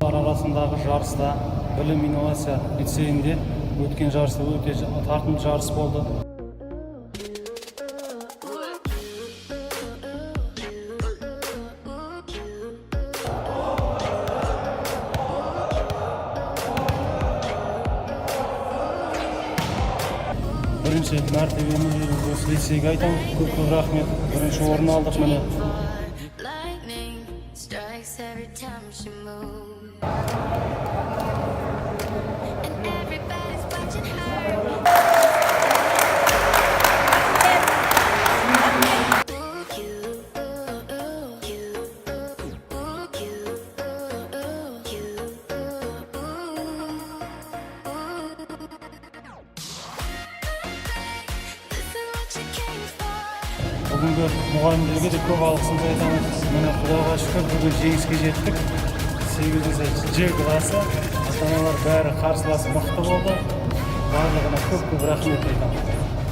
арасындағы жарыста білім инновация лицейінде өткен жарыста өте тартымды жарыс болды. Бірінші мәртебені осы лицейге айтамын, көп рахмет. Бірінші орын алдық міне. Бүгінгі мұғалімдерге де көп алғысымды айтамын. Міне Құдайға шүкір бүгін жеңіске жеттік. 8-ші Ж класы, ата-аналар бәрі қарсыласы мықты болды. Барлығына көп рахмет айтамын.